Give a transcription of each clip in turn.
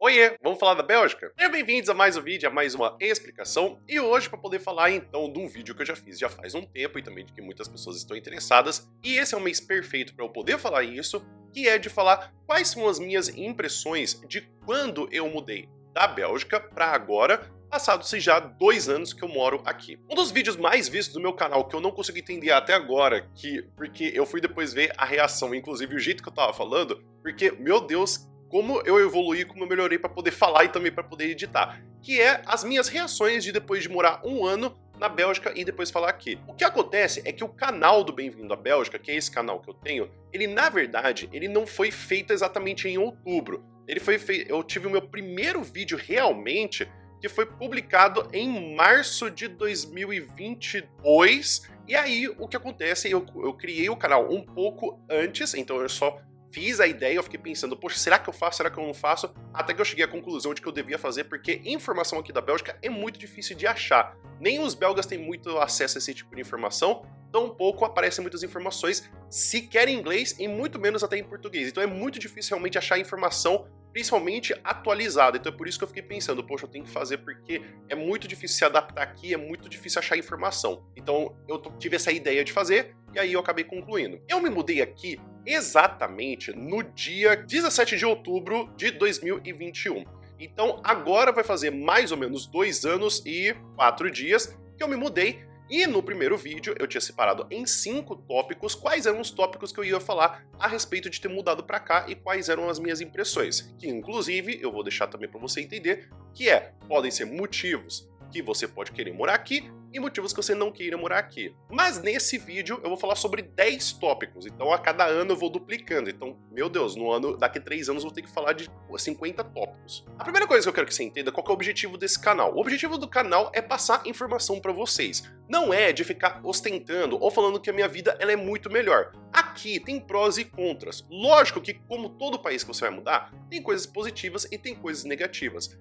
Oiê, vamos falar da Bélgica? Sejam bem-vindos a mais um vídeo, a mais uma explicação. E hoje para poder falar então de um vídeo que eu já fiz já faz um tempo e também de que muitas pessoas estão interessadas. E esse é o mês perfeito para eu poder falar isso, que é de falar quais são as minhas impressões de quando eu mudei da Bélgica para agora, passados-se já 2 anos que eu moro aqui. Um dos vídeos mais vistos do meu canal que eu não consegui entender até agora, porque eu fui depois ver a reação, inclusive o jeito que eu tava falando, porque, meu Deus, como eu evoluí, como eu melhorei para poder falar e também para poder editar, que é as minhas reações de depois de morar 1 ano na Bélgica e depois falar aqui. O que acontece é que o canal do Bem-vindo à Bélgica, que é esse canal que eu tenho, ele na verdade, ele não foi feito exatamente em outubro. Ele foi feito, eu tive o meu primeiro vídeo realmente, que foi publicado em março de 2022, e aí o que acontece, eu criei o canal um pouco antes, então eu só fiz a ideia, eu fiquei pensando, poxa, será que eu faço, será que eu não faço? Até que eu cheguei à conclusão de que eu devia fazer, porque informação aqui da Bélgica é muito difícil de achar. Nem os belgas têm muito acesso a esse tipo de informação, tampouco aparecem muitas informações, sequer em inglês e muito menos até em português. Então é muito difícil realmente achar informação, principalmente atualizada. Então é por isso que eu fiquei pensando, poxa, eu tenho que fazer porque é muito difícil se adaptar aqui, é muito difícil achar informação. Então eu tive essa ideia de fazer e aí eu acabei concluindo. Eu me mudei aqui exatamente no dia 17 de outubro de 2021. Então agora vai fazer mais ou menos 2 anos e 4 dias que eu me mudei. E no primeiro vídeo eu tinha separado em 5 tópicos quais eram os tópicos que eu ia falar a respeito de ter mudado pra cá e quais eram as minhas impressões. Que inclusive eu vou deixar também pra você entender que podem ser motivos que você pode querer morar aqui e motivos que você não queira morar aqui. Mas nesse vídeo eu vou falar sobre 10 tópicos, então a cada ano eu vou duplicando. Então, meu Deus, daqui a 3 anos eu vou ter que falar de 50 tópicos. A primeira coisa que eu quero que você entenda é qual que é o objetivo desse canal. O objetivo do canal é passar informação pra vocês. Não é de ficar ostentando ou falando que a minha vida ela é muito melhor. Aqui tem prós e contras. Lógico que, como todo país que você vai mudar, tem coisas positivas e tem coisas negativas.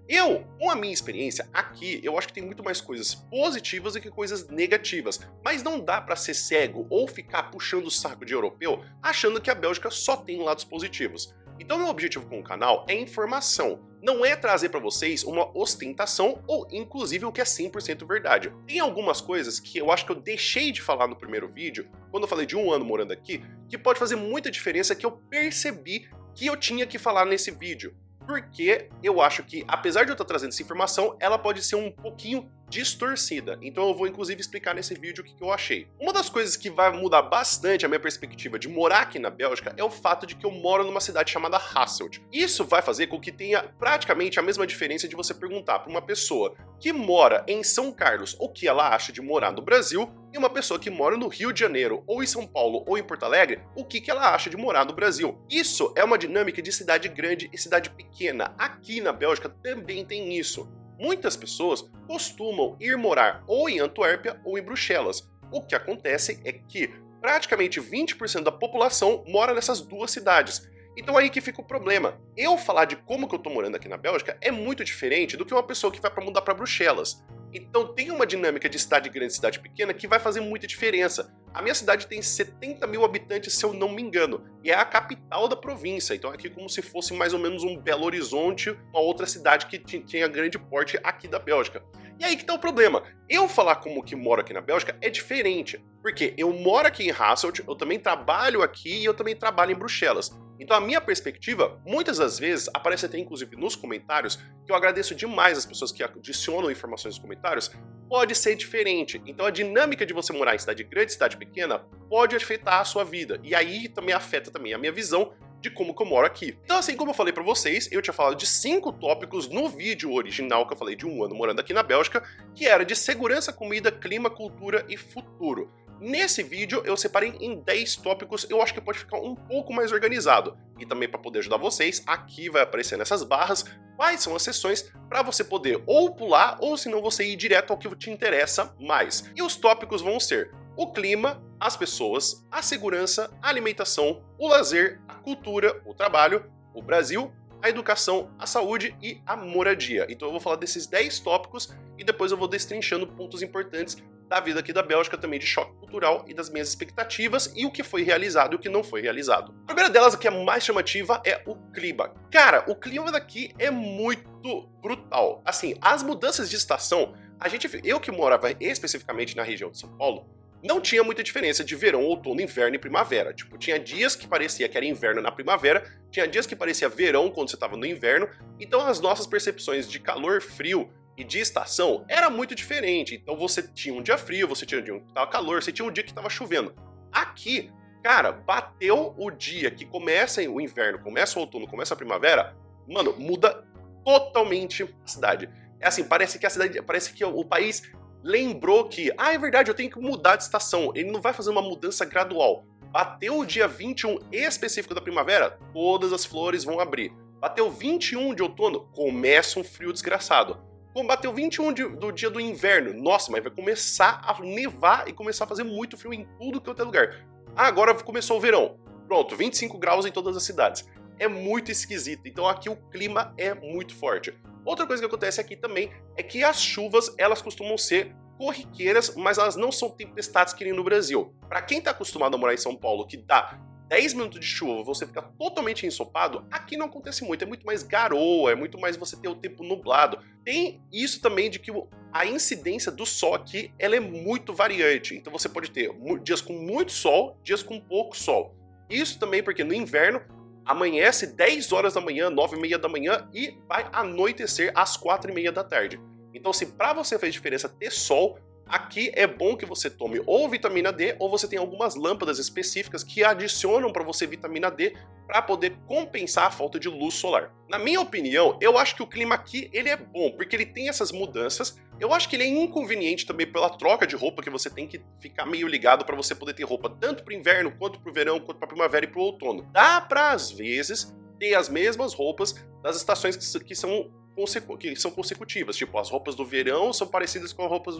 Com a minha experiência aqui, eu acho que tem muito mais coisas positivas do que coisas negativas. Mas não dá pra ser cego ou ficar puxando o saco de europeu achando que a Bélgica só tem lados positivos. Então meu objetivo com o canal é informação, não é trazer para vocês uma ostentação ou inclusive o que é 100% verdade. Tem algumas coisas que eu acho que eu deixei de falar no primeiro vídeo, quando eu falei de 1 ano morando aqui, que pode fazer muita diferença que eu percebi que eu tinha que falar nesse vídeo. Porque eu acho que, apesar de eu estar trazendo essa informação, ela pode ser um pouquinho distorcida. Então eu vou inclusive explicar nesse vídeo o que eu achei. Uma das coisas que vai mudar bastante a minha perspectiva de morar aqui na Bélgica é o fato de que eu moro numa cidade chamada Hasselt. Isso vai fazer com que tenha praticamente a mesma diferença de você perguntar para uma pessoa que mora em São Carlos o que ela acha de morar no Brasil e uma pessoa que mora no Rio de Janeiro, ou em São Paulo, ou em Porto Alegre, o que ela acha de morar no Brasil. Isso é uma dinâmica de cidade grande e cidade pequena. Aqui na Bélgica também tem isso. Muitas pessoas costumam ir morar ou em Antuérpia ou em Bruxelas. O que acontece é que praticamente 20% da população mora nessas duas cidades. Então aí que fica o problema. Eu falar de como que eu tô morando aqui na Bélgica é muito diferente do que uma pessoa que vai mudar para Bruxelas. Então tem uma dinâmica de cidade grande e cidade pequena que vai fazer muita diferença. A minha cidade tem 70 mil habitantes, se eu não me engano, e é a capital da província. Então é aqui como se fosse mais ou menos um Belo Horizonte, uma outra cidade que tinha grande porte aqui da Bélgica. E aí que tá o problema. Eu falar como que moro aqui na Bélgica é diferente, porque eu moro aqui em Hasselt, eu também trabalho aqui e eu também trabalho em Bruxelas. Então a minha perspectiva, muitas das vezes, aparece até inclusive nos comentários, que eu agradeço demais as pessoas que adicionam informações nos comentários, pode ser diferente. Então a dinâmica de você morar em cidade grande e cidade pequena pode afetar a sua vida. E aí também afeta também a minha visão de como que eu moro aqui. Então assim como eu falei pra vocês, eu tinha falado de 5 tópicos no vídeo original que eu falei de 1 ano morando aqui na Bélgica, que era de segurança, comida, clima, cultura e futuro. Nesse vídeo eu separei em 10 tópicos, eu acho que pode ficar um pouco mais organizado. E também para poder ajudar vocês, aqui vai aparecer nessas barras quais são as sessões para você poder ou pular ou se não você ir direto ao que te interessa mais. E os tópicos vão ser o clima, as pessoas, a segurança, a alimentação, o lazer, a cultura, o trabalho, o Brasil, a educação, a saúde e a moradia. Então eu vou falar desses 10 tópicos e depois eu vou destrinchando pontos importantes da vida aqui da Bélgica, também de choque cultural e das minhas expectativas e o que foi realizado e o que não foi realizado. A primeira delas, que é a mais chamativa, é o clima. Cara, o clima daqui é muito brutal. Assim, as mudanças de estação, eu que morava especificamente na região de São Paulo, não tinha muita diferença de verão, outono, inverno e primavera. Tipo, tinha dias que parecia que era inverno na primavera, tinha dias que parecia verão quando você estava no inverno, então as nossas percepções de calor, frio e de estação era muito diferente. Então você tinha um dia frio, você tinha um dia que tava calor, você tinha um dia que tava chovendo. Aqui, cara, bateu o dia que começa o inverno, começa o outono, começa a primavera, mano, muda totalmente a cidade. É assim, parece que o país lembrou que, é verdade, eu tenho que mudar de estação. Ele não vai fazer uma mudança gradual. Bateu o dia 21 específico da primavera, todas as flores vão abrir. Bateu 21 de outono, começa um frio desgraçado. Quando bateu 21 do dia do inverno, nossa, mas vai começar a nevar e começar a fazer muito frio em tudo que é lugar. Agora começou o verão. Pronto, 25 graus em todas as cidades. É muito esquisito, então aqui o clima é muito forte. Outra coisa que acontece aqui também é que as chuvas, elas costumam ser corriqueiras, mas elas não são tempestades que nem no Brasil. Para quem tá acostumado a morar em São Paulo, que dá 10 minutos de chuva, você fica totalmente ensopado, aqui não acontece muito, é muito mais garoa, é muito mais você ter o tempo nublado. Tem isso também de que a incidência do sol aqui, ela é muito variante, então você pode ter dias com muito sol, dias com pouco sol. Isso também porque no inverno, amanhece 10 horas da manhã, 9h30 da manhã e vai anoitecer às 4h30 da tarde. Então, se para você faz diferença ter sol, aqui é bom que você tome ou vitamina D ou você tem algumas lâmpadas específicas que adicionam para você vitamina D para poder compensar a falta de luz solar. Na minha opinião, eu acho que o clima aqui ele é bom, porque ele tem essas mudanças. Eu acho que ele é inconveniente também pela troca de roupa, que você tem que ficar meio ligado para você poder ter roupa tanto para o inverno, quanto para o verão, quanto para a primavera e para o outono. Dá para, às vezes, ter as mesmas roupas das estações que são consecutivas, tipo, as roupas do verão são parecidas com as roupas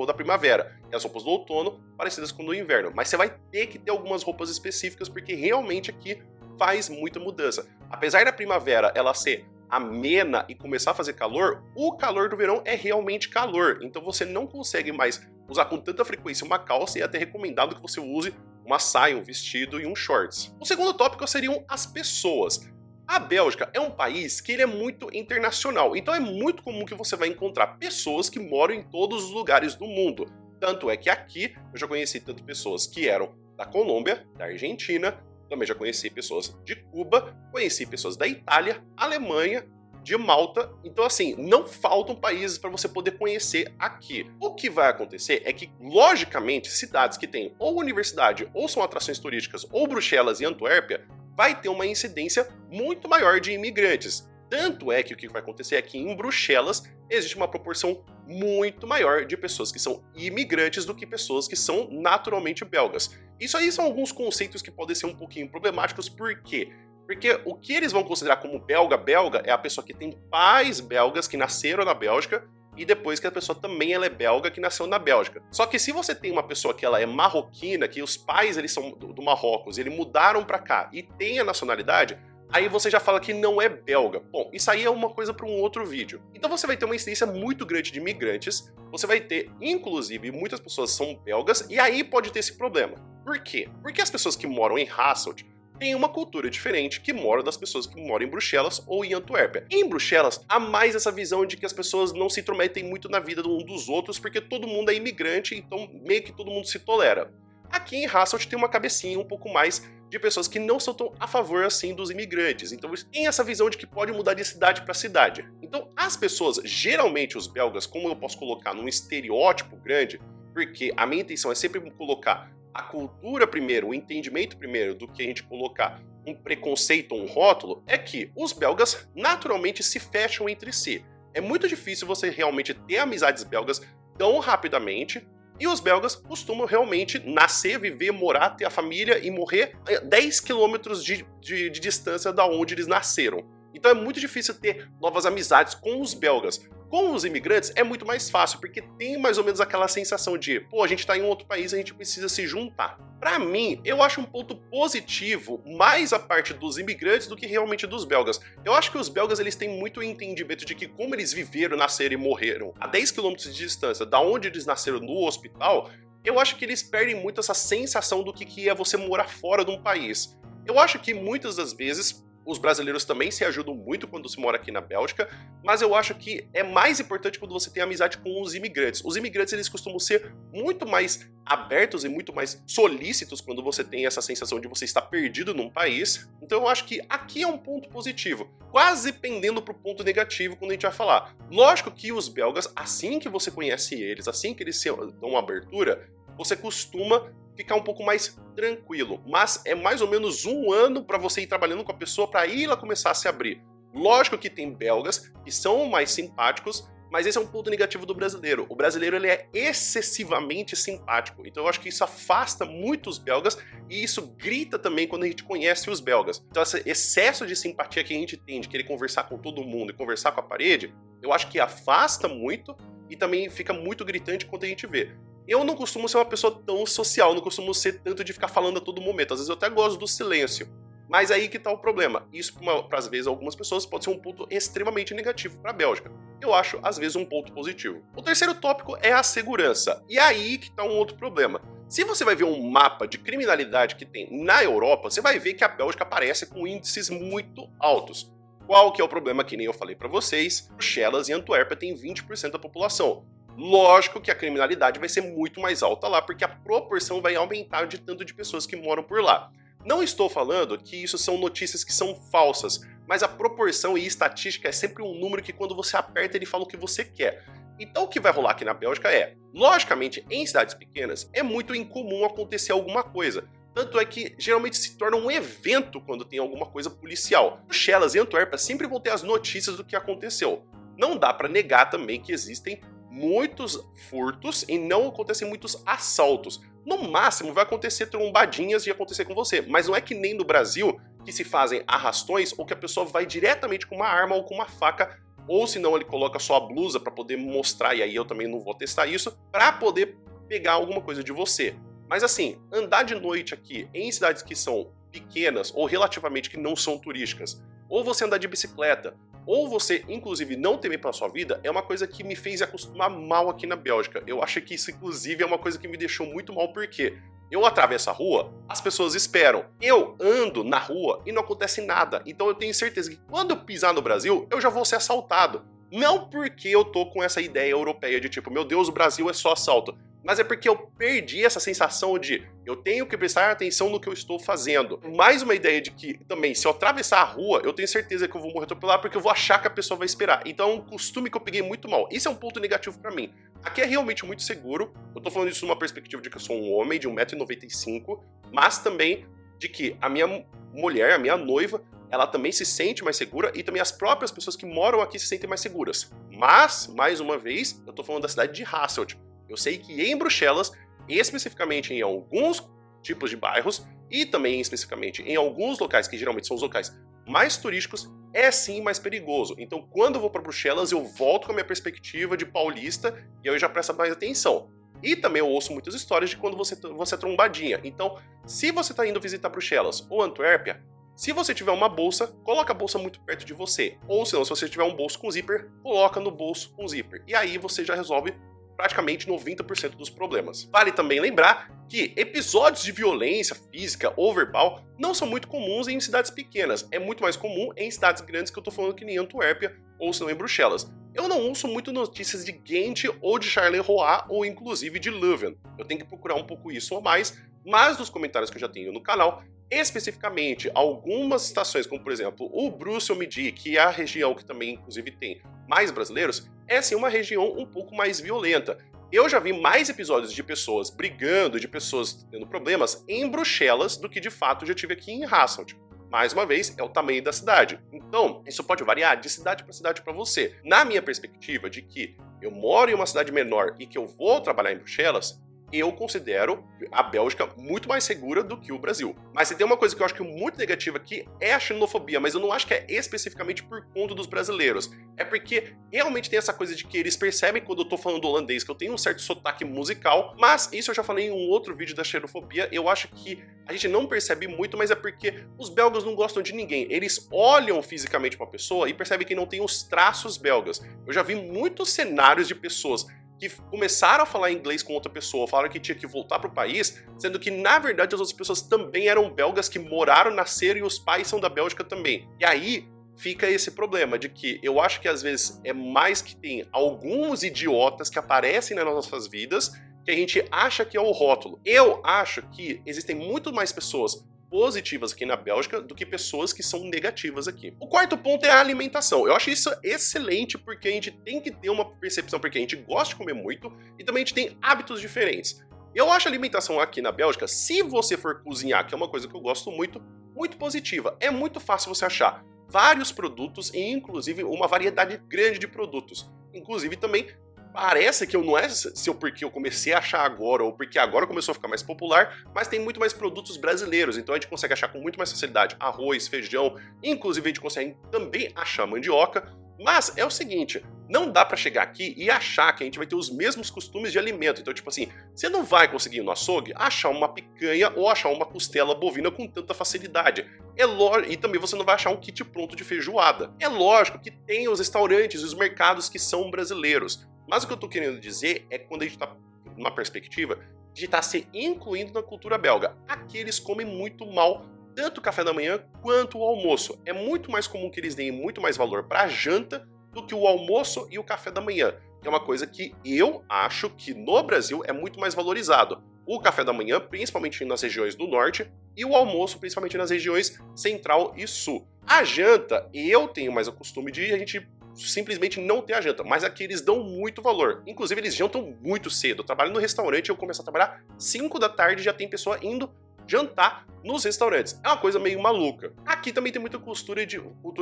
da primavera, e as roupas do outono parecidas com do inverno, mas você vai ter que ter algumas roupas específicas, porque realmente aqui faz muita mudança. Apesar da primavera ela ser amena e começar a fazer calor, o calor do verão é realmente calor, então você não consegue mais usar com tanta frequência uma calça e é até recomendado que você use uma saia, um vestido e um shorts. O segundo tópico seriam as pessoas. A Bélgica é um país que ele é muito internacional, então é muito comum que você vai encontrar pessoas que moram em todos os lugares do mundo. Tanto é que aqui eu já conheci tanto pessoas que eram da Colômbia, da Argentina, também já conheci pessoas de Cuba, conheci pessoas da Itália, Alemanha, de Malta. Então assim, não faltam países para você poder conhecer aqui. O que vai acontecer é que, logicamente, cidades que têm ou universidade ou são atrações turísticas, ou Bruxelas e Antuérpia, vai ter uma incidência muito maior de imigrantes. Tanto é que o que vai acontecer é que em Bruxelas existe uma proporção muito maior de pessoas que são imigrantes do que pessoas que são naturalmente belgas. Isso aí são alguns conceitos que podem ser um pouquinho problemáticos, por quê? Porque o que eles vão considerar como belga é a pessoa que tem pais belgas que nasceram na Bélgica, e depois que a pessoa também ela é belga, que nasceu na Bélgica. Só que se você tem uma pessoa que ela é marroquina, que os pais eles são do Marrocos, eles mudaram pra cá e tem a nacionalidade, aí você já fala que não é belga. Bom, isso aí é uma coisa para um outro vídeo. Então você vai ter uma incidência muito grande de imigrantes, você vai ter, inclusive, muitas pessoas são belgas, e aí pode ter esse problema. Por quê? Porque as pessoas que moram em Hasselt tem uma cultura diferente que mora das pessoas que moram em Bruxelas ou em Antuérpia. Em Bruxelas, há mais essa visão de que as pessoas não se intrometem muito na vida um dos outros, porque todo mundo é imigrante, então meio que todo mundo se tolera. Aqui em Hasselt tem uma cabecinha um pouco mais de pessoas que não são tão a favor assim dos imigrantes. Então tem essa visão de que pode mudar de cidade para cidade. Então as pessoas, geralmente os belgas, como eu posso colocar num estereótipo grande, porque a minha intenção é sempre colocar a cultura primeiro, o entendimento primeiro, do que a gente colocar um preconceito ou um rótulo, é que os belgas naturalmente se fecham entre si. É muito difícil você realmente ter amizades belgas tão rapidamente, e os belgas costumam realmente nascer, viver, morar, ter a família e morrer a 10 quilômetros de distância da onde eles nasceram. Então é muito difícil ter novas amizades com os belgas. Com os imigrantes é muito mais fácil, porque tem mais ou menos aquela sensação de, pô, a gente tá em um outro país, a gente precisa se juntar. Pra mim, eu acho um ponto positivo mais a parte dos imigrantes do que realmente dos belgas. Eu acho que os belgas, eles têm muito entendimento de que como eles viveram, nasceram e morreram a 10 quilômetros de distância da onde eles nasceram no hospital, eu acho que eles perdem muito essa sensação do que é você morar fora de um país. Eu acho que muitas das vezes os brasileiros também se ajudam muito quando se mora aqui na Bélgica, mas eu acho que é mais importante quando você tem amizade com os imigrantes. Os imigrantes, eles costumam ser muito mais abertos e muito mais solícitos quando você tem essa sensação de você estar perdido num país. Então eu acho que aqui é um ponto positivo, quase pendendo para o ponto negativo quando a gente vai falar. Lógico que os belgas, assim que você conhece eles, assim que eles dão uma abertura, você costuma ficar um pouco mais tranquilo, mas é mais ou menos um ano para você ir trabalhando com a pessoa para aí ela começar a se abrir. Lógico que tem belgas que são mais simpáticos, mas esse é um ponto negativo do brasileiro. O brasileiro, ele é excessivamente simpático, então eu acho que isso afasta muito os belgas e isso grita também quando a gente conhece os belgas. Então esse excesso de simpatia que a gente tem de querer conversar com todo mundo e conversar com a parede, eu acho que afasta muito e também fica muito gritante quando a gente vê. Eu não costumo ser uma pessoa tão social, não costumo ser tanto de ficar falando a todo momento. Às vezes eu até gosto do silêncio. Mas aí que tá o problema. Isso, para às vezes, algumas pessoas pode ser um ponto extremamente negativo para a Bélgica. Eu acho, às vezes, um ponto positivo. O terceiro tópico é a segurança. E aí que tá um outro problema. Se você vai ver um mapa de criminalidade que tem na Europa, você vai ver que a Bélgica aparece com índices muito altos. Qual que é o problema? Que nem eu falei para vocês, Bruxelas e Antuérpia têm 20% da população. Lógico que a criminalidade vai ser muito mais alta lá, porque a proporção vai aumentar de tanto de pessoas que moram por lá. Não estou falando que isso são notícias que são falsas, mas a proporção e estatística é sempre um número que quando você aperta ele fala o que você quer. Então o que vai rolar aqui na Bélgica é, logicamente, em cidades pequenas é muito incomum acontecer alguma coisa. Tanto é que geralmente se torna um evento quando tem alguma coisa policial. Bruxelas e Antuérpia sempre vão ter as notícias do que aconteceu. Não dá para negar também que existem muitos furtos e não acontecem muitos assaltos. No máximo vai acontecer trombadinhas e acontecer com você, mas não é que nem no Brasil que se fazem arrastões ou que a pessoa vai diretamente com uma arma ou com uma faca, ou se não ele coloca só a blusa para poder mostrar, e aí eu também não vou testar isso, para poder pegar alguma coisa de você. Mas assim, andar de noite aqui em cidades que são pequenas ou relativamente que não são turísticas, ou você andar de bicicleta, ou você, inclusive, não temer pela sua vida, é uma coisa que me fez acostumar mal aqui na Bélgica. Eu acho que isso, inclusive, é uma coisa que me deixou muito mal, porque eu atravesso a rua, as pessoas esperam. Eu ando na rua e não acontece nada. Então eu tenho certeza que quando eu pisar no Brasil, eu já vou ser assaltado. Não porque eu tô com essa ideia europeia de tipo, meu Deus, o Brasil é só assalto. Mas é porque eu perdi essa sensação de eu tenho que prestar atenção no que eu estou fazendo. Mais uma ideia de que também, se eu atravessar a rua, eu tenho certeza que eu vou morrer atropelado porque eu vou achar que a pessoa vai esperar. Então é um costume que eu peguei muito mal. Isso é um ponto negativo pra mim. Aqui é realmente muito seguro. Eu tô falando isso numa perspectiva de que eu sou um homem de 1,95 m, mas também de que a minha mulher, a minha noiva, ela também se sente mais segura e também as próprias pessoas que moram aqui se sentem mais seguras. Mas, mais uma vez, eu tô falando da cidade de Hasselt. Eu sei que em Bruxelas, especificamente em alguns tipos de bairros e também especificamente em alguns locais que geralmente são os locais mais turísticos, é sim mais perigoso. Então quando eu vou para Bruxelas, eu volto com a minha perspectiva de paulista e eu já presto mais atenção. E também eu ouço muitas histórias de quando você é trombadinha. Então, se você está indo visitar Bruxelas ou Antuérpia, se você tiver uma bolsa, coloca a bolsa muito perto de você. Ou se não, se você tiver um bolso com zíper, coloca no bolso com zíper. E aí você já resolve praticamente 90% dos problemas. Vale também lembrar que episódios de violência física ou verbal não são muito comuns em cidades pequenas. É muito mais comum em cidades grandes que eu tô falando que nem Antuérpia ou se não em Bruxelas. Eu não ouço muito notícias de Ghent ou de Charleroi ou inclusive de Leuven. Eu tenho que procurar um pouco isso ou mais, mas nos comentários que eu já tenho no canal, especificamente algumas estações, como por exemplo o Bruxelles-Midi, que é a região que também inclusive tem mais brasileiros, é sim uma região um pouco mais violenta. Eu já vi mais episódios de pessoas brigando, de pessoas tendo problemas em Bruxelas do que de fato já tive aqui em Hasselt. Mais uma vez, é o tamanho da cidade. Então, isso pode variar de cidade para você. Na minha perspectiva de que eu moro em uma cidade menor e que eu vou trabalhar em Bruxelas, eu considero a Bélgica muito mais segura do que o Brasil. Mas se tem uma coisa que eu acho que é muito negativa aqui é a xenofobia, mas eu não acho que é especificamente por conta dos brasileiros. É porque realmente tem essa coisa de que eles percebem quando eu tô falando holandês que eu tenho um certo sotaque musical, mas isso eu já falei em um outro vídeo da xenofobia, eu acho que a gente não percebe muito, mas é porque os belgas não gostam de ninguém. Eles olham fisicamente uma pessoa e percebem que não tem os traços belgas. Eu já vi muitos cenários de pessoas que começaram a falar inglês com outra pessoa, falaram que tinha que voltar pro país, sendo que, na verdade, as outras pessoas também eram belgas que moraram, nasceram e os pais são da Bélgica também. E aí fica esse problema de que eu acho que às vezes é mais que tem alguns idiotas que aparecem nas nossas vidas que a gente acha que é o rótulo. Eu acho que existem muito mais pessoas positivas aqui na Bélgica do que pessoas que são negativas aqui. O quarto ponto é a alimentação. Eu acho isso excelente porque a gente tem que ter uma percepção, porque a gente gosta de comer muito e também a gente tem hábitos diferentes. Eu acho a alimentação aqui na Bélgica, se você for cozinhar, que é uma coisa que eu gosto muito, muito positiva. É muito fácil você achar vários produtos e inclusive uma variedade grande de produtos. Inclusive também parece que eu não é se eu porque eu comecei a achar agora ou porque agora começou a ficar mais popular, mas tem muito mais produtos brasileiros, então a gente consegue achar com muito mais facilidade arroz, feijão, inclusive a gente consegue também achar mandioca, mas é o seguinte, não dá pra chegar aqui e achar que a gente vai ter os mesmos costumes de alimento, então tipo assim, você não vai conseguir no açougue achar uma picanha ou achar uma costela bovina com tanta facilidade. É lógico, e também você não vai achar um kit pronto de feijoada. É lógico que tem os restaurantes e os mercados que são brasileiros. Mas o que eu tô querendo dizer é que quando a gente tá numa perspectiva de estar se incluindo na cultura belga. Aqui eles comem muito mal, tanto o café da manhã quanto o almoço. É muito mais comum que eles deem muito mais valor para a janta do que o almoço e o café da manhã. Que é uma coisa que eu acho que no Brasil é muito mais valorizado. O café da manhã, principalmente nas regiões do norte, e o almoço, principalmente nas regiões central e sul. A janta, eu tenho mais o costume de a gente simplesmente não ter a janta, mas aqui eles dão muito valor. Inclusive, eles jantam muito cedo. Eu trabalho no restaurante, eu começo a trabalhar 5 da tarde e já tem pessoa indo jantar nos restaurantes. É uma coisa meio maluca. Aqui também tem muita cultura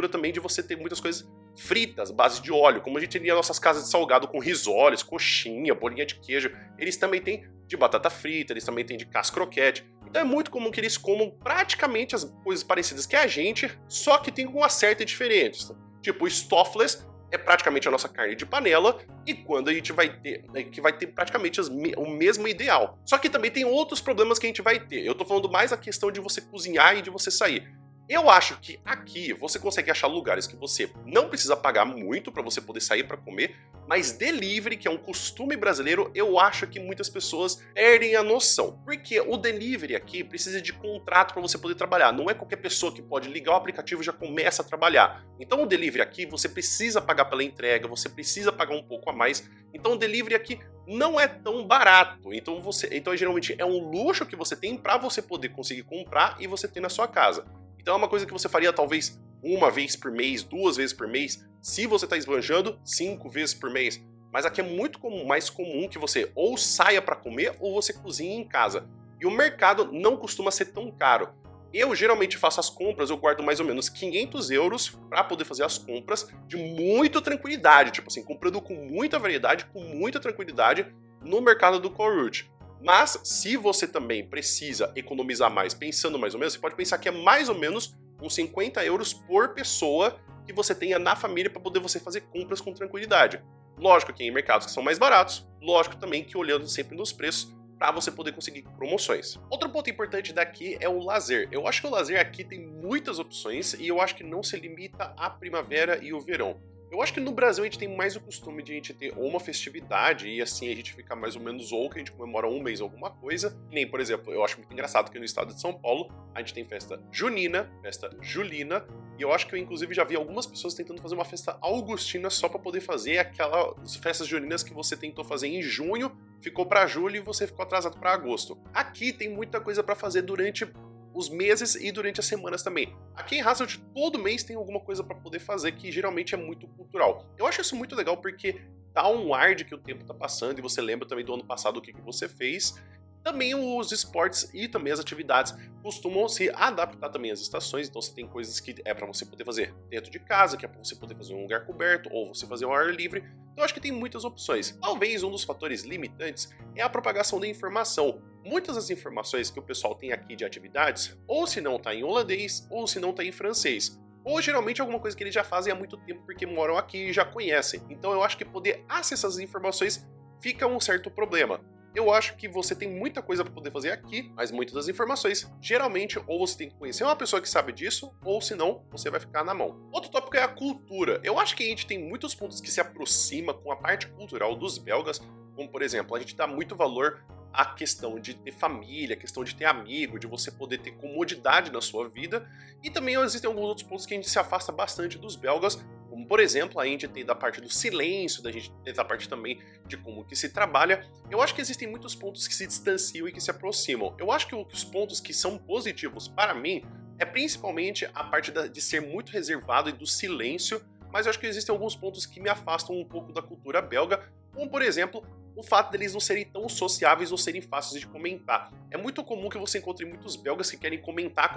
também de você ter muitas coisas fritas, base de óleo, como a gente tem nas nossas casas de salgado com risoles, coxinha, bolinha de queijo. Eles também têm de batata frita, eles também têm de casca croquete. Então é muito comum que eles comam praticamente as coisas parecidas que a gente, só que tem uma certa diferença. Tipo, o Stoffles é praticamente a nossa carne de panela, e quando a gente vai ter, que vai ter praticamente o mesmo ideal. Só que também tem outros problemas que a gente vai ter. Eu tô falando mais a questão de você cozinhar e de você sair. Eu acho que aqui você consegue achar lugares que você não precisa pagar muito para você poder sair para comer, mas delivery, que é um costume brasileiro, eu acho que muitas pessoas perdem a noção. Porque o delivery aqui precisa de contrato para você poder trabalhar. Não é qualquer pessoa que pode ligar o aplicativo e já começa a trabalhar. Então o delivery aqui você precisa pagar pela entrega, você precisa pagar um pouco a mais. Então o delivery aqui não é tão barato. Então geralmente é um luxo que você tem para você poder conseguir comprar e você ter na sua casa. Então é uma coisa que você faria talvez uma vez por mês, 2 vezes por mês, se você está esbanjando, 5 vezes por mês. Mas aqui é muito mais comum que você ou saia para comer ou você cozinhe em casa. E o mercado não costuma ser tão caro. Eu geralmente faço as compras, eu guardo mais ou menos 500 euros para poder fazer as compras de muita tranquilidade. Tipo assim, comprando com muita variedade, com muita tranquilidade no mercado do Coruch. Mas, se você também precisa economizar mais, pensando mais ou menos, você pode pensar que é mais ou menos uns 50 euros por pessoa que você tenha na família para poder você fazer compras com tranquilidade. Lógico que em mercados que são mais baratos, lógico também que olhando sempre nos preços para você poder conseguir promoções. Outro ponto importante daqui é o lazer. Eu acho que o lazer aqui tem muitas opções e eu acho que não se limita à primavera e o verão. Eu acho que no Brasil a gente tem mais o costume de a gente ter ou uma festividade e assim a gente fica mais ou menos ou que a gente comemora um mês alguma coisa. Nem, por exemplo, eu acho muito engraçado que no estado de São Paulo a gente tem festa junina, festa julina, e eu acho que eu inclusive já vi algumas pessoas tentando fazer uma festa augustina só para poder fazer aquelas festas juninas que você tentou fazer em junho, ficou para julho e você ficou atrasado para agosto. Aqui tem muita coisa para fazer durante os meses e durante as semanas também. Aqui em Hasselt, todo mês tem alguma coisa para poder fazer que geralmente é muito cultural. Eu acho isso muito legal porque dá um ar de que o tempo tá passando e você lembra também do ano passado o que você fez. Também os esportes e também as atividades costumam se adaptar também às estações, então você tem coisas que é para você poder fazer dentro de casa, que é para você poder fazer em um lugar coberto, ou você fazer ao ar livre. Então eu acho que tem muitas opções. Talvez um dos fatores limitantes é a propagação da informação. Muitas das informações que o pessoal tem aqui de atividades, ou se não está em holandês, ou se não está em francês. Ou geralmente alguma coisa que eles já fazem há muito tempo porque moram aqui e já conhecem. Então eu acho que poder acessar essas informações fica um certo problema. Eu acho que você tem muita coisa para poder fazer aqui, mas muitas das informações, geralmente, ou você tem que conhecer uma pessoa que sabe disso, ou senão, você vai ficar na mão. Outro tópico é a cultura. Eu acho que a gente tem muitos pontos que se aproxima com a parte cultural dos belgas, como por exemplo, a gente dá muito valor à questão de ter família, a questão de ter amigo, de você poder ter comodidade na sua vida, e também existem alguns outros pontos que a gente se afasta bastante dos belgas, como por exemplo, a gente tem da parte do silêncio, da gente tem da parte também de como que se trabalha. Eu acho que existem muitos pontos que se distanciam e que se aproximam. Eu acho que os pontos que são positivos para mim é principalmente a parte de ser muito reservado e do silêncio, mas eu acho que existem alguns pontos que me afastam um pouco da cultura belga, como por exemplo, o fato deles não serem tão sociáveis ou serem fáceis de comentar. É muito comum que você encontre muitos belgas que querem comentar,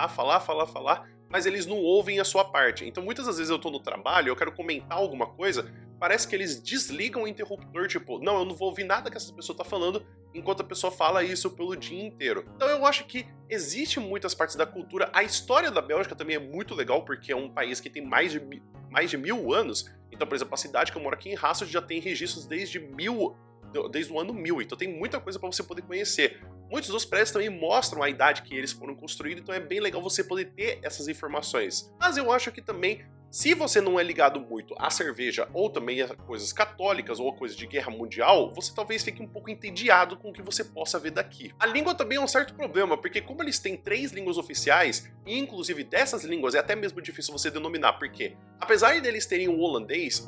falar, mas eles não ouvem a sua parte. Então muitas das vezes eu tô no trabalho, eu quero comentar alguma coisa, parece que eles desligam o interruptor, tipo, não, eu não vou ouvir nada que essa pessoa tá falando, enquanto a pessoa fala isso pelo dia inteiro. Então eu acho que existe muitas partes da cultura, a história da Bélgica também é muito legal, porque é um país que tem mais de 1000 anos. Então, por exemplo, a cidade que eu moro aqui em Hasselt já tem registros desde o ano 1000, então tem muita coisa para você poder conhecer. Muitos dos prédios também mostram a idade que eles foram construídos, então é bem legal você poder ter essas informações. Mas eu acho que também, se você não é ligado muito à cerveja ou também a coisas católicas ou a coisas de guerra mundial, você talvez fique um pouco entediado com o que você possa ver daqui. A língua também é um certo problema, porque como eles têm 3 línguas oficiais, e inclusive dessas línguas é até mesmo difícil você denominar, porque apesar deles terem o holandês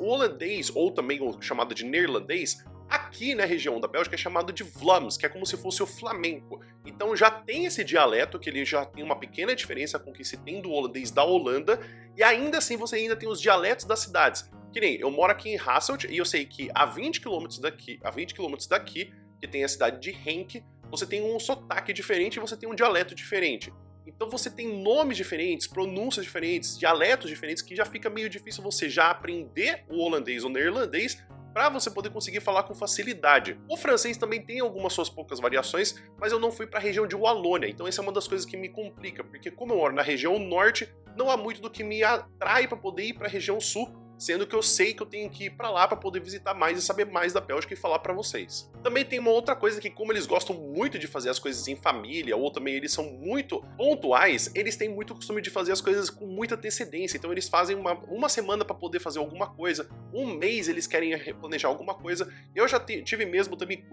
ou também o chamado de neerlandês, aqui na região da Bélgica é chamado de Vlaams, que é como se fosse o flamenco. Então já tem esse dialeto, que ele já tem uma pequena diferença com o que se tem do holandês da Holanda, e ainda assim você ainda tem os dialetos das cidades. Que nem, eu moro aqui em Hasselt, e eu sei que a 20 km daqui, que tem a cidade de Henk, você tem um sotaque diferente e você tem um dialeto diferente. Então você tem nomes diferentes, pronúncias diferentes, dialetos diferentes, que já fica meio difícil você já aprender o holandês ou neerlandês para você poder conseguir falar com facilidade. O francês também tem algumas suas poucas variações, mas eu não fui para a região de Wallônia, então essa é uma das coisas que me complica, porque como eu moro na região norte, não há muito do que me atrai para poder ir para a região sul, sendo que eu sei que eu tenho que ir para lá para poder visitar mais e saber mais da Bélgica e falar para vocês. Também tem uma outra coisa que, como eles gostam muito de fazer as coisas em família, ou também eles são muito pontuais, eles têm muito costume de fazer as coisas com muita antecedência. Então eles fazem uma semana para poder fazer alguma coisa, um mês eles querem planejar alguma coisa. Eu já tive mesmo também,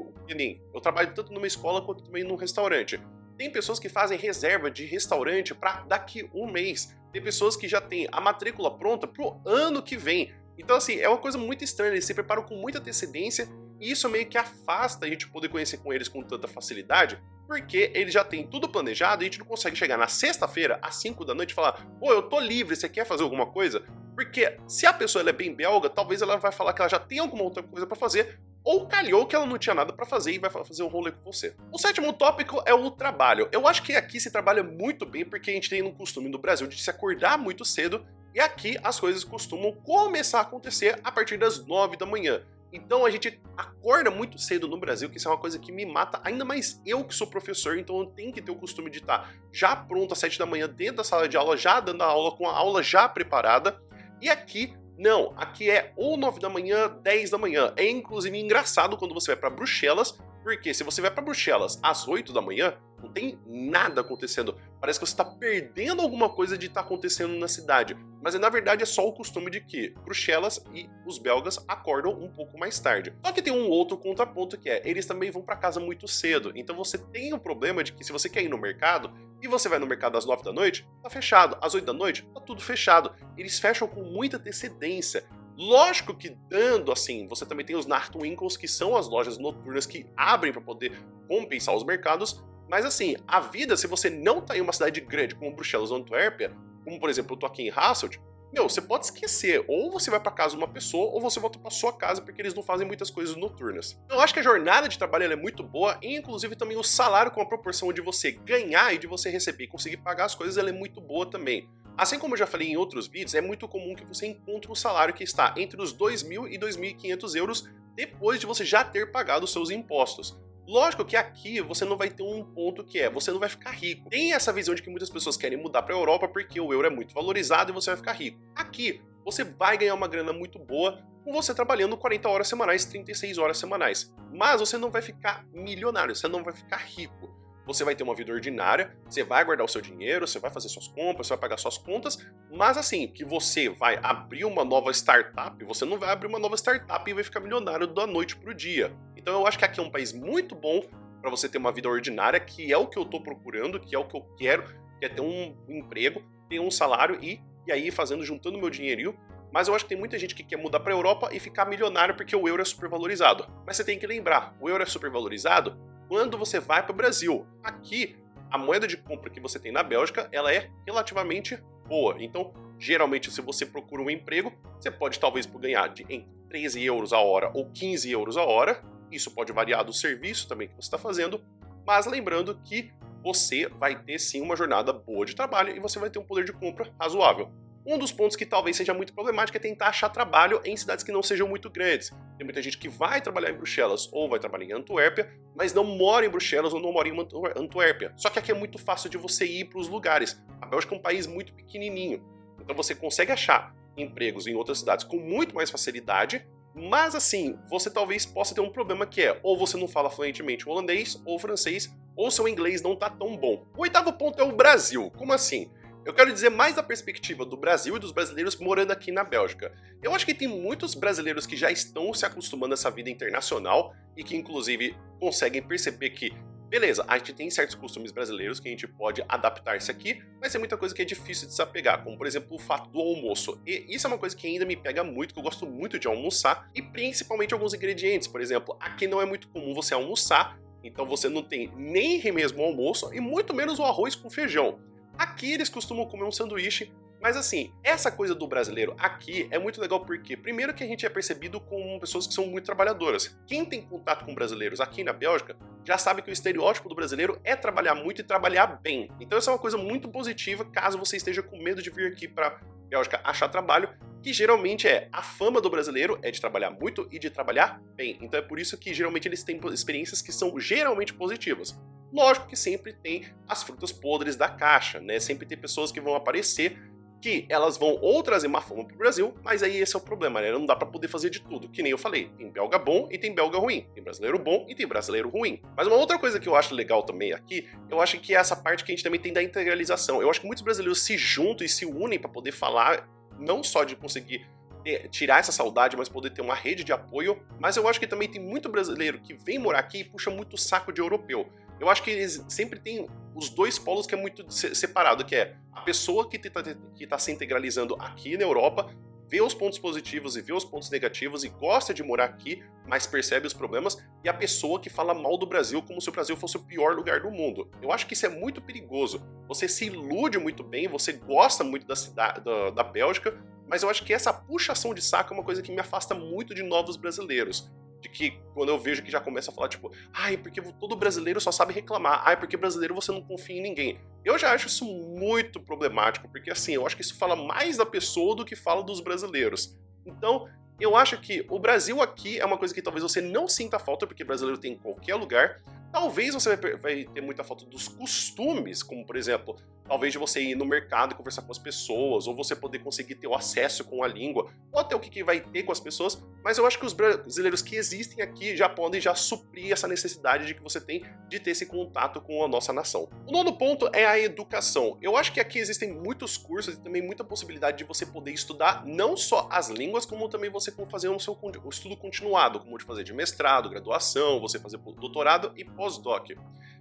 eu trabalho tanto numa escola quanto também num restaurante. Tem pessoas que fazem reserva de restaurante para daqui um mês. Tem pessoas que já têm a matrícula pronta pro ano que vem. Então, assim, é uma coisa muito estranha. Eles se preparam com muita antecedência e isso meio que afasta a gente poder conhecer com eles com tanta facilidade, porque eles já têm tudo planejado e a gente não consegue chegar na sexta-feira, às 5 da noite, e falar: "Ô, eu tô livre, você quer fazer alguma coisa?" Porque se a pessoa ela é bem belga, talvez ela vai falar que ela já tem alguma outra coisa para fazer, ou calhou que ela não tinha nada pra fazer e vai fazer um rolê com você. O sétimo tópico é o trabalho. Eu acho que aqui se trabalha muito bem porque a gente tem um costume no Brasil de se acordar muito cedo e aqui as coisas costumam começar a acontecer a partir das 9 da manhã. Então a gente acorda muito cedo no Brasil, que isso é uma coisa que me mata, ainda mais eu que sou professor, então eu tenho que ter o costume de estar já pronto às 7 da manhã dentro da sala de aula, já dando a aula com a aula já preparada. E aqui não, aqui é ou 9 da manhã, 10 da manhã. É inclusive engraçado quando você vai para Bruxelas, porque se você vai para Bruxelas às 8 da manhã, não tem nada acontecendo. Parece que você está perdendo alguma coisa de estar acontecendo na cidade. Mas na verdade é só o costume de que Bruxelas e os belgas acordam um pouco mais tarde. Só que tem um outro contraponto que é, eles também vão para casa muito cedo. Então você tem o problema de que se você quer ir no mercado, e você vai no mercado às 9 da noite, tá fechado. Às 8 da noite, tá tudo fechado. Eles fecham com muita antecedência. Lógico que dando assim, você também tem os Nachtwinkels, que são as lojas noturnas que abrem para poder compensar os mercados. Mas assim, a vida, se você não tá em uma cidade grande como Bruxelas ou Antuérpia, como por exemplo eu tô aqui em Hasselt, meu, você pode esquecer, ou você vai pra casa de uma pessoa, ou você volta pra sua casa, porque eles não fazem muitas coisas noturnas. Eu acho que a jornada de trabalho ela é muito boa, e inclusive também o salário com a proporção de você ganhar e de você receber e conseguir pagar as coisas, ela é muito boa também. Assim como eu já falei em outros vídeos, é muito comum que você encontre um salário que está entre os 2.000 e 2.500 euros depois de você já ter pagado os seus impostos. Lógico que aqui você não vai ter um ponto que é, você não vai ficar rico. Tem essa visão de que muitas pessoas querem mudar para a Europa porque o euro é muito valorizado e você vai ficar rico. Aqui, você vai ganhar uma grana muito boa com você trabalhando 40 horas semanais, 36 horas semanais. Mas você não vai ficar milionário, você não vai ficar rico. Você vai ter uma vida ordinária, você vai guardar o seu dinheiro, você vai fazer suas compras, você vai pagar suas contas, mas assim, que você vai abrir uma nova startup, você não vai abrir uma nova startup e vai ficar milionário da noite pro dia. Então eu acho que aqui é um país muito bom para você ter uma vida ordinária, que é o que eu tô procurando, que é o que eu quero, que é ter um emprego, ter um salário e aí fazendo, juntando meu dinheirinho. Mas eu acho que tem muita gente que quer mudar para a Europa e ficar milionário porque o euro é super valorizado. Mas você tem que lembrar, o euro é super valorizado quando você vai para o Brasil. Aqui, a moeda de compra que você tem na Bélgica, ela é relativamente boa. Então, geralmente, se você procura um emprego, você pode talvez ganhar entre 13 euros a hora ou 15 euros a hora. Isso pode variar do serviço também que você está fazendo. Mas lembrando que você vai ter sim uma jornada boa de trabalho e você vai ter um poder de compra razoável. Um dos pontos que talvez seja muito problemático é tentar achar trabalho em cidades que não sejam muito grandes. Tem muita gente que vai trabalhar em Bruxelas ou vai trabalhar em Antuérpia, mas não mora em Bruxelas ou não mora em Antuérpia. Só que aqui é muito fácil de você ir para os lugares. A Bélgica é um país muito pequenininho, então você consegue achar empregos em outras cidades com muito mais facilidade, mas assim, você talvez possa ter um problema que é, ou você não fala fluentemente holandês ou francês, ou seu inglês não tá tão bom. O oitavo ponto é o Brasil. Como assim? Eu quero dizer mais da perspectiva do Brasil e dos brasileiros morando aqui na Bélgica. Eu acho que tem muitos brasileiros que já estão se acostumando a essa vida internacional e que inclusive conseguem perceber que, beleza, a gente tem certos costumes brasileiros que a gente pode adaptar-se aqui, mas tem muita coisa que é difícil de se apegar, como por exemplo o fato do almoço. E isso é uma coisa que ainda me pega muito, que eu gosto muito de almoçar, e principalmente alguns ingredientes. Por exemplo, aqui não é muito comum você almoçar, então você não tem nem mesmo o almoço e muito menos o arroz com feijão. Aqui eles costumam comer um sanduíche, mas assim, essa coisa do brasileiro aqui é muito legal porque, primeiro que a gente é percebido como pessoas que são muito trabalhadoras. Quem tem contato com brasileiros aqui na Bélgica já sabe que o estereótipo do brasileiro é trabalhar muito e trabalhar bem. Então essa é uma coisa muito positiva caso você esteja com medo de vir aqui para Bélgica achar trabalho, que geralmente a fama do brasileiro é de trabalhar muito e de trabalhar bem. Então é por isso que geralmente eles têm experiências que são geralmente positivas. Lógico que sempre tem as frutas podres da caixa, né? Sempre tem pessoas que vão aparecer que elas vão ou trazer má fama pro Brasil, mas aí esse é o problema, né? Não dá pra poder fazer de tudo. Que nem eu falei, tem belga bom e tem belga ruim. Tem brasileiro bom e tem brasileiro ruim. Mas uma outra coisa que eu acho legal também aqui, eu acho que é essa parte que a gente também tem da integralização. Eu acho que muitos brasileiros se juntam e se unem pra poder falar, não só de conseguir tirar essa saudade, mas poder ter uma rede de apoio. Mas eu acho que também tem muito brasileiro que vem morar aqui e puxa muito saco de europeu. Eu acho que eles sempre têm os dois polos que é muito separado, que é a pessoa que tá se integralizando aqui na Europa, vê os pontos positivos e vê os pontos negativos e gosta de morar aqui, mas percebe os problemas, e a pessoa que fala mal do Brasil como se o Brasil fosse o pior lugar do mundo. Eu acho que isso é muito perigoso. Você se ilude muito bem, você gosta muito da cidade, da Bélgica, mas eu acho que essa puxação de saco é uma coisa que me afasta muito de novos brasileiros. De que quando eu vejo que já começa a falar tipo, ai, porque todo brasileiro só sabe reclamar, ai, porque brasileiro você não confia em ninguém. Eu já acho isso muito problemático, porque assim, eu acho que isso fala mais da pessoa do que fala dos brasileiros. Então, eu acho que o Brasil aqui é uma coisa que talvez você não sinta falta, porque brasileiro tem em qualquer lugar. Talvez você vai ter muita falta dos costumes, como por exemplo, talvez de você ir no mercado e conversar com as pessoas, ou você poder conseguir ter o acesso com a língua, ou até o que vai ter com as pessoas, mas eu acho que os brasileiros que existem aqui já podem suprir essa necessidade de que você tem de ter esse contato com a nossa nação. O nono ponto é a educação. Eu acho que aqui existem muitos cursos e também muita possibilidade de você poder estudar não só as línguas, como também você fazer o seu estudo continuado, como de fazer de mestrado, graduação, você fazer doutorado e pós-doc.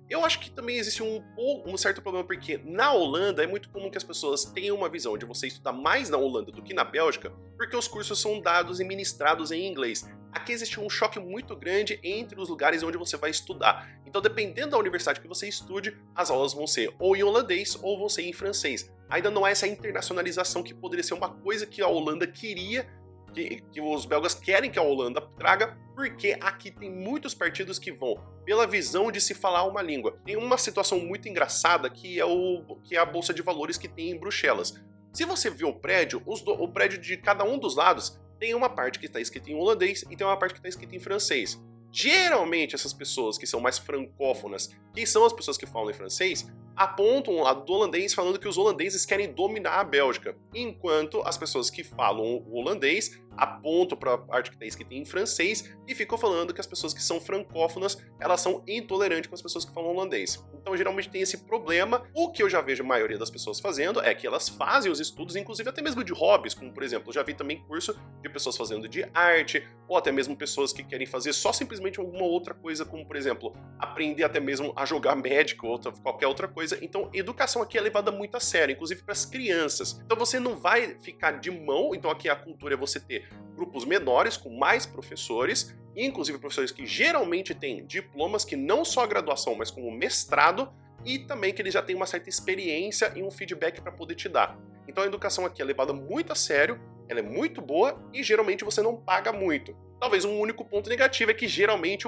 Eu acho que também existe um certo problema, porque na Holanda é muito comum que as pessoas tenham uma visão de você estudar mais na Holanda do que na Bélgica, porque os cursos são dados e ministrados em inglês. aqui existe um choque muito grande entre os lugares onde você vai estudar. Então, dependendo da universidade que você estude, as aulas vão ser ou em holandês ou vão ser em francês. Ainda não há essa internacionalização que poderia ser uma coisa que a Holanda queria, que os belgas querem que a Holanda traga, porque aqui tem muitos partidos que vão pela visão de se falar uma língua. Tem uma situação muito engraçada que é a Bolsa de Valores que tem em Bruxelas. Se você vê o prédio, o prédio de cada um dos lados tem uma parte que está escrita em holandês e tem uma parte que está escrita em francês. Geralmente essas pessoas que são mais francófonas, que são as pessoas que falam em francês, apontam o lado do holandês falando que os holandeses querem dominar a Bélgica, enquanto as pessoas que falam o holandês apontam para a parte que está escrita em francês e ficam falando que as pessoas que são francófonas, elas são intolerantes com as pessoas que falam holandês. Então geralmente tem esse problema. O que eu já vejo a maioria das pessoas fazendo é que elas fazem os estudos, inclusive até mesmo de hobbies, como por exemplo, eu já vi também curso de pessoas fazendo de arte, ou até mesmo pessoas que querem fazer só simplesmente alguma outra coisa, como por exemplo, aprender até mesmo a jogar Magic ou qualquer outra coisa. Então, educação aqui é levada muito a sério, inclusive para as crianças. Então, você não vai ficar de mão. Então, aqui a cultura é você ter grupos menores, com mais professores, e inclusive professores que geralmente têm diplomas, que não só a graduação, mas como mestrado, e também que eles já têm uma certa experiência e um feedback para poder te dar. Então, a educação aqui é levada muito a sério, ela é muito boa e geralmente você não paga muito. Talvez um único ponto negativo é que geralmente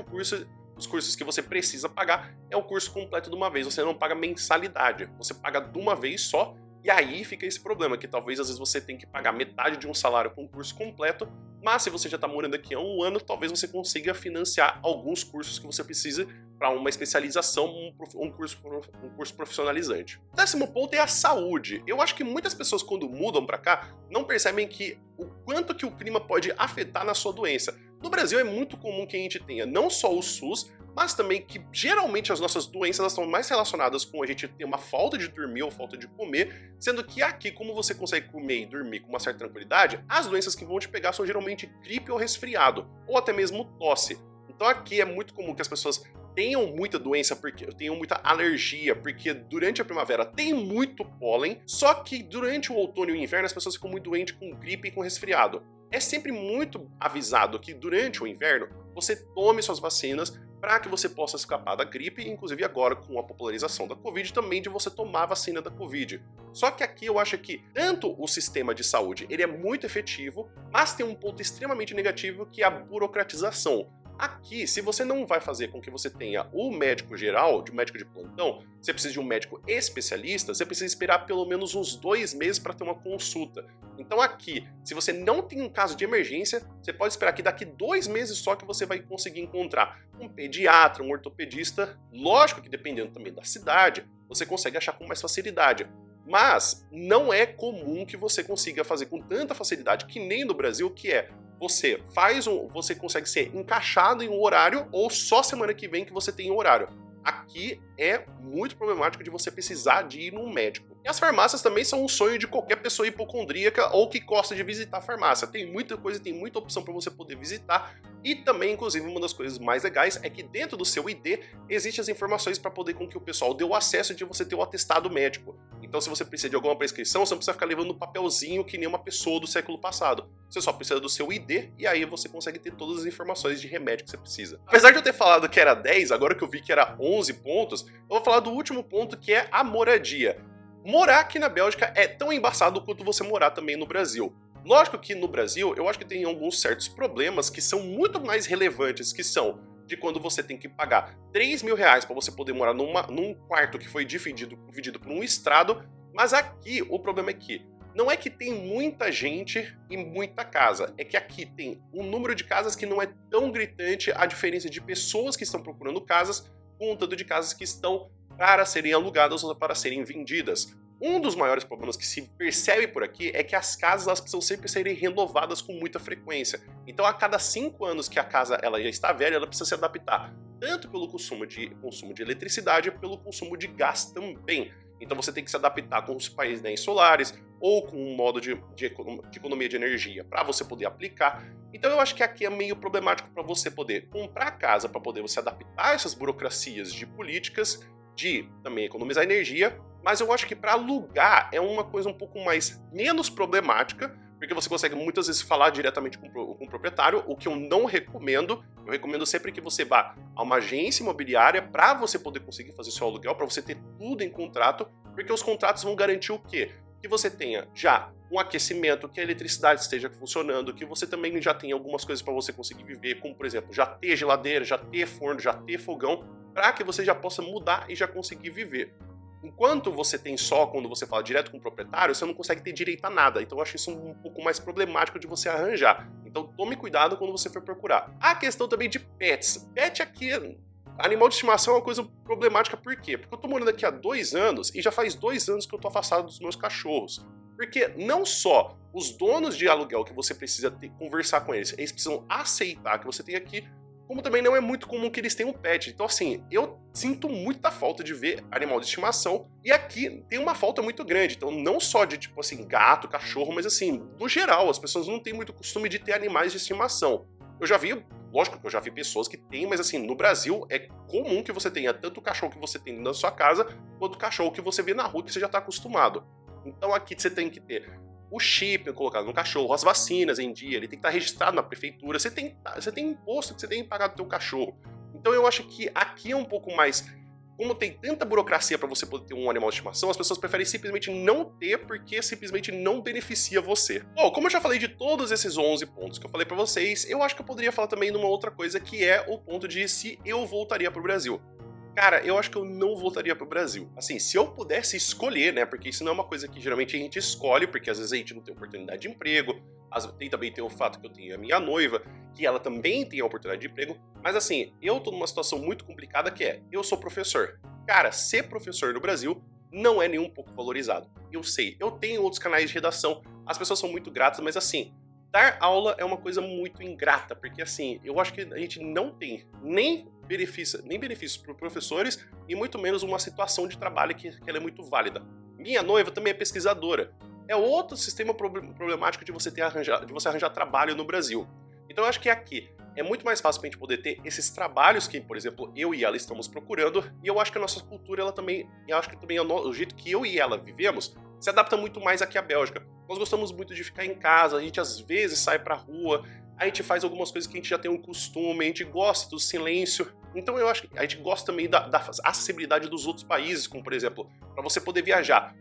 os cursos que você precisa pagar é o curso completo de uma vez, você não paga mensalidade, você paga de uma vez só, e aí fica esse problema, que talvez às vezes você tenha que pagar metade de um salário com um curso completo, mas se você já está morando aqui há um ano, talvez você consiga financiar alguns cursos que você precisa para uma especialização, um curso profissionalizante. O 10º ponto é a saúde. Eu acho que muitas pessoas quando mudam para cá não percebem que o quanto que o clima pode afetar na sua doença. No Brasil é muito comum que a gente tenha não só o SUS, mas também que geralmente as nossas doenças elas estão mais relacionadas com a gente ter uma falta de dormir ou falta de comer, sendo que aqui, como você consegue comer e dormir com uma certa tranquilidade, as doenças que vão te pegar são geralmente gripe ou resfriado, ou até mesmo tosse. Então aqui é muito comum que as pessoas tenham muita doença, porque tenham muita alergia, porque durante a primavera tem muito pólen, só que durante o outono e o inverno as pessoas ficam muito doentes com gripe e com resfriado. É sempre muito avisado que durante o inverno você tome suas vacinas para que você possa escapar da gripe, inclusive agora com a popularização da Covid também de você tomar a vacina da Covid. Só que aqui eu acho que tanto o sistema de saúde ele é muito efetivo, mas tem um ponto extremamente negativo que é a burocratização. Aqui, se você não vai fazer com que você tenha o médico geral, de médico de plantão, você precisa de um médico especialista, você precisa esperar pelo menos uns 2 meses para ter uma consulta. Então aqui, se você não tem um caso de emergência, você pode esperar que daqui 2 meses só que você vai conseguir encontrar um pediatra, um ortopedista. Lógico que dependendo também da cidade, você consegue achar com mais facilidade. Mas não é comum que você consiga fazer com tanta facilidade, que nem no Brasil, que é você consegue ser encaixado em um horário ou só semana que vem que você tem um horário. Aqui é muito problemático de você precisar de ir num médico. E as farmácias também são um sonho de qualquer pessoa hipocondríaca ou que gosta de visitar a farmácia. Tem muita coisa, tem muita opção para você poder visitar. E também, inclusive, uma das coisas mais legais é que dentro do seu ID existem as informações para poder com que o pessoal dê o acesso de você ter o atestado médico. Então, se você precisa de alguma prescrição, você não precisa ficar levando um papelzinho que nem uma pessoa do século passado. Você só precisa do seu ID e aí você consegue ter todas as informações de remédio que você precisa. Apesar de eu ter falado que era 10, agora que eu vi que era 11 pontos, eu vou falar do último ponto, que é a moradia. Morar aqui na Bélgica é tão embaçado quanto você morar também no Brasil. Lógico que no Brasil, eu acho que tem alguns certos problemas que são muito mais relevantes, que são de quando você tem que pagar 3 mil reais para você poder morar num quarto que foi dividido por um estrado, mas aqui o problema é que não é que tem muita gente e muita casa, é que aqui tem um número de casas que não é tão gritante a diferença de pessoas que estão procurando casas com o tanto de casas que estão para serem alugadas ou para serem vendidas. Um dos maiores problemas que se percebe por aqui é que as casas elas precisam sempre serem renovadas com muita frequência. Então, a cada 5 anos que a casa ela já está velha, ela precisa se adaptar, tanto pelo consumo de eletricidade, pelo consumo de gás também. Então, você tem que se adaptar com os painéis solares ou com um modo de economia de energia para você poder aplicar. Então, eu acho que aqui é meio problemático para você poder comprar casa, para poder você adaptar a essas burocracias de políticas, de também economizar energia, mas eu acho que para alugar é uma coisa um pouco menos problemática, porque você consegue muitas vezes falar diretamente com o proprietário, o que eu não recomendo. Eu recomendo sempre que você vá a uma agência imobiliária para você poder conseguir fazer seu aluguel, para você ter tudo em contrato, porque os contratos vão garantir o quê? Que você tenha já um aquecimento, que a eletricidade esteja funcionando, que você também já tenha algumas coisas para você conseguir viver, como por exemplo, já ter geladeira, já ter forno, já ter fogão, para que você já possa mudar e já conseguir viver. Enquanto você tem só, quando você fala direto com o proprietário, você não consegue ter direito a nada. Então eu acho isso um pouco mais problemático de você arranjar. Então tome cuidado quando você for procurar. A questão também de pets. Pet aqui, animal de estimação é uma coisa problemática, por quê? Porque eu tô morando aqui há 2 anos e já faz 2 anos que eu tô afastado dos meus cachorros. Porque não só os donos de aluguel que você precisa conversar com eles precisam aceitar que você tem aqui, como também não é muito comum que eles tenham um pet. Então assim, eu sinto muita falta de ver animal de estimação, e aqui tem uma falta muito grande, então não só de tipo assim, gato, cachorro, mas assim, no geral, as pessoas não têm muito costume de ter animais de estimação. Eu já vi, lógico que eu já vi pessoas que têm, mas assim, no Brasil é comum que você tenha tanto o cachorro que você tem na sua casa, quanto o cachorro que você vê na rua que você já está acostumado. Então aqui você tem que ter o chip colocado no cachorro, as vacinas em dia, ele tem que estar registrado na prefeitura, você tem imposto que você tem que pagar do teu cachorro. Então eu acho que aqui é um pouco mais, como tem tanta burocracia para você poder ter um animal de estimação, as pessoas preferem simplesmente não ter, porque simplesmente não beneficia você. Bom, como eu já falei de todos esses 11 pontos que eu falei para vocês, eu acho que eu poderia falar também numa outra coisa, que é o ponto de se eu voltaria pro Brasil. Cara, eu acho que eu não voltaria pro Brasil. Assim, se eu pudesse escolher, né, porque isso não é uma coisa que geralmente a gente escolhe, porque às vezes a gente não tem oportunidade de emprego, também tem o fato que eu tenho a minha noiva, que ela também tem a oportunidade de emprego, mas assim, eu tô numa situação muito complicada que é, eu sou professor. Cara, ser professor no Brasil não é nem um pouco valorizado. Eu sei, eu tenho outros canais de redação, as pessoas são muito gratas, mas assim, dar aula é uma coisa muito ingrata, porque assim, eu acho que a gente não tem nem benefícios para os professores e muito menos uma situação de trabalho que ela é muito válida. Minha noiva também é pesquisadora. É outro sistema problemático de você arranjar trabalho no Brasil. Então eu acho que aqui é muito mais fácil para a gente poder ter esses trabalhos que, por exemplo, eu e ela estamos procurando, e eu acho que a nossa cultura, ela também, eu acho que também o jeito que eu e ela vivemos, se adapta muito mais aqui à Bélgica. Nós gostamos muito de ficar em casa, a gente às vezes sai pra rua, a gente faz algumas coisas que a gente já tem um costume, a gente gosta do silêncio. Então eu acho que a gente gosta também da acessibilidade dos outros países, como por exemplo, para você poder viajar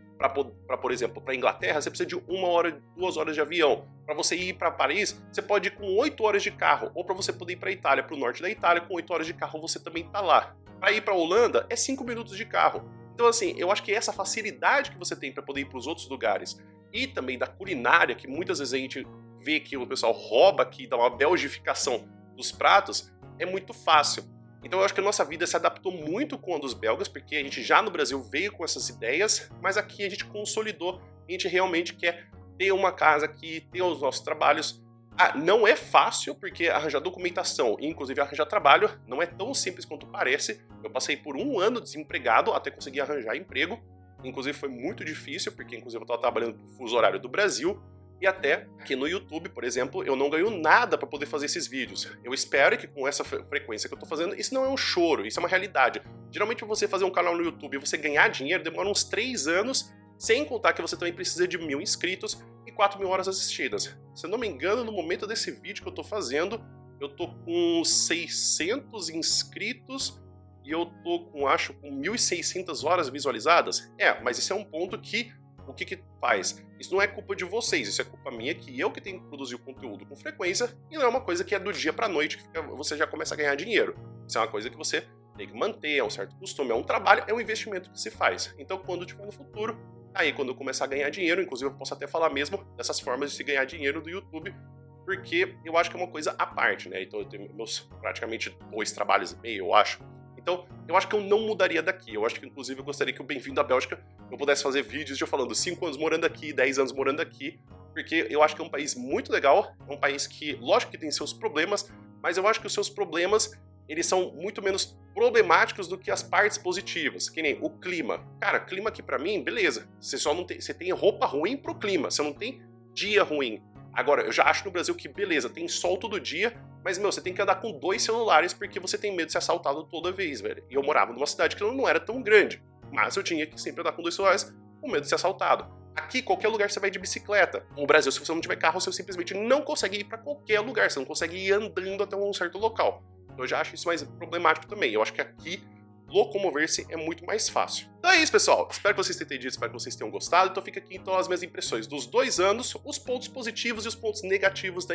por exemplo, para Inglaterra, você precisa de 1 hora, 2 horas de avião. Para você ir para Paris, você pode ir com 8 horas de carro. Ou para você poder ir para Itália, para o norte da Itália, com 8 horas de carro você também tá lá. Para ir para Holanda, é 5 minutos de carro. Então assim, eu acho que essa facilidade que você tem para poder ir para os outros lugares, e também da culinária, que muitas vezes a gente vê que o pessoal rouba aqui, dá uma belgificação dos pratos, é muito fácil. Então eu acho que a nossa vida se adaptou muito com a dos belgas, porque a gente já no Brasil veio com essas ideias, mas aqui a gente consolidou, a gente realmente quer ter uma casa aqui, ter os nossos trabalhos. Não é fácil, porque arranjar documentação e inclusive arranjar trabalho não é tão simples quanto parece. Eu passei por 1 ano desempregado até conseguir arranjar emprego, inclusive foi muito difícil, porque inclusive eu estava trabalhando no fuso horário do Brasil, e até que no YouTube, por exemplo, eu não ganho nada para poder fazer esses vídeos. Eu espero que com essa frequência que eu tô fazendo, isso não é um choro, isso é uma realidade. Geralmente pra você fazer um canal no YouTube e você ganhar dinheiro, demora uns 3 anos, sem contar que você também precisa de 1000 inscritos e 4000 horas assistidas. Se eu não me engano, no momento desse vídeo que eu tô fazendo, eu tô com 600 inscritos e eu tô com, acho, com 1600 horas visualizadas. Mas esse é um ponto que o que faz? Isso não é culpa de vocês, isso é culpa minha, que eu que tenho que produzir o conteúdo com frequência, e não é uma coisa que é do dia pra noite que você já começa a ganhar dinheiro. Isso é uma coisa que você tem que manter, é um certo costume, é um trabalho, é um investimento que se faz. Então quando tiver no futuro, aí quando eu começar a ganhar dinheiro, inclusive eu posso até falar mesmo dessas formas de se ganhar dinheiro do YouTube, porque eu acho que é uma coisa à parte, né? Então eu tenho meus praticamente 2 trabalhos e meio, eu acho. Então, eu acho que eu não mudaria daqui. Eu acho que, inclusive, eu gostaria que o Bem-vindo à Bélgica eu pudesse fazer vídeos de eu falando 5 anos morando aqui, 10 anos morando aqui, porque eu acho que é um país muito legal, é um país que, lógico que tem seus problemas, mas eu acho que os seus problemas, eles são muito menos problemáticos do que as partes positivas, que nem o clima. Cara, clima aqui pra mim, beleza, você só não tem, você tem roupa ruim pro clima, você não tem dia ruim. Agora, eu já acho no Brasil que, beleza, tem sol todo dia, mas, meu, você tem que andar com 2 celulares porque você tem medo de ser assaltado toda vez, velho. E eu morava numa cidade que não era tão grande, mas eu tinha que sempre andar com 2 celulares com medo de ser assaltado. Aqui, qualquer lugar você vai de bicicleta. No Brasil, se você não tiver carro, você simplesmente não consegue ir para qualquer lugar, você não consegue ir andando até um certo local. Então eu já acho isso mais problemático também. Eu acho que aqui locomover-se é muito mais fácil. Então é isso, pessoal. Espero que vocês tenham entendido, espero que vocês tenham gostado. Então fica aqui então as minhas impressões dos 2 anos, os pontos positivos e os pontos negativos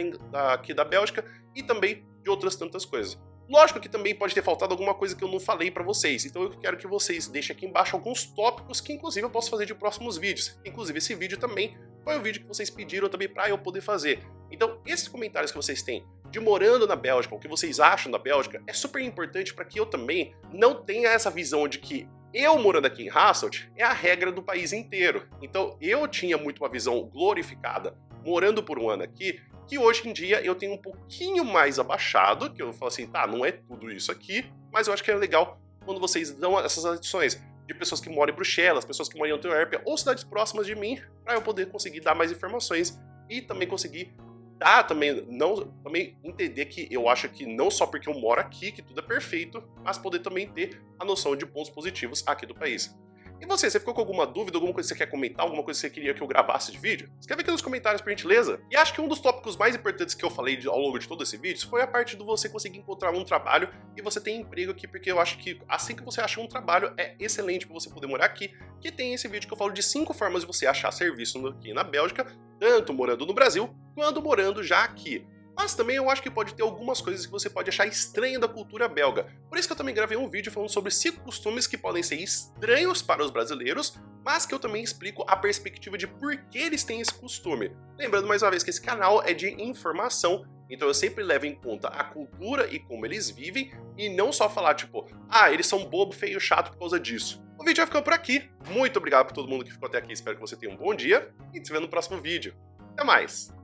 aqui da Bélgica e também de outras tantas coisas. Lógico que também pode ter faltado alguma coisa que eu não falei pra vocês, então eu quero que vocês deixem aqui embaixo alguns tópicos que inclusive eu posso fazer de próximos vídeos. Inclusive esse vídeo também foi um vídeo que vocês pediram também pra eu poder fazer. Então esses comentários que vocês têm de morando na Bélgica, o que vocês acham da Bélgica, é super importante para que eu também não tenha essa visão de que eu morando aqui em Hasselt é a regra do país inteiro. Então eu tinha muito uma visão glorificada morando por um ano aqui, que hoje em dia eu tenho um pouquinho mais abaixado, que eu falo assim, tá, não é tudo isso aqui, mas eu acho que é legal quando vocês dão essas adições de pessoas que moram em Bruxelas, pessoas que moram em Antuérpia ou cidades próximas de mim, para eu poder conseguir dar mais informações e também conseguir dar também entender que eu acho que não só porque eu moro aqui que tudo é perfeito, mas poder também ter a noção de pontos positivos aqui do país. E você ficou com alguma dúvida, alguma coisa que você quer comentar, alguma coisa que você queria que eu gravasse de vídeo? Escreve aqui nos comentários por gentileza. E acho que um dos tópicos mais importantes que eu falei ao longo de todo esse vídeo foi a parte do você conseguir encontrar um trabalho e você ter emprego aqui, porque eu acho que assim que você achar um trabalho é excelente para você poder morar aqui, que tem esse vídeo que eu falo de 5 formas de você achar serviço aqui na Bélgica, tanto morando no Brasil, quanto morando já aqui. Mas também eu acho que pode ter algumas coisas que você pode achar estranha da cultura belga. Por isso que eu também gravei um vídeo falando sobre 5 costumes que podem ser estranhos para os brasileiros, mas que eu também explico a perspectiva de por que eles têm esse costume. Lembrando mais uma vez que esse canal é de informação, então eu sempre levo em conta a cultura e como eles vivem, e não só falar tipo, ah, eles são bobo, feio, chato por causa disso. O vídeo vai ficando por aqui. Muito obrigado por todo mundo que ficou até aqui, espero que você tenha um bom dia, e se vê no próximo vídeo. Até mais!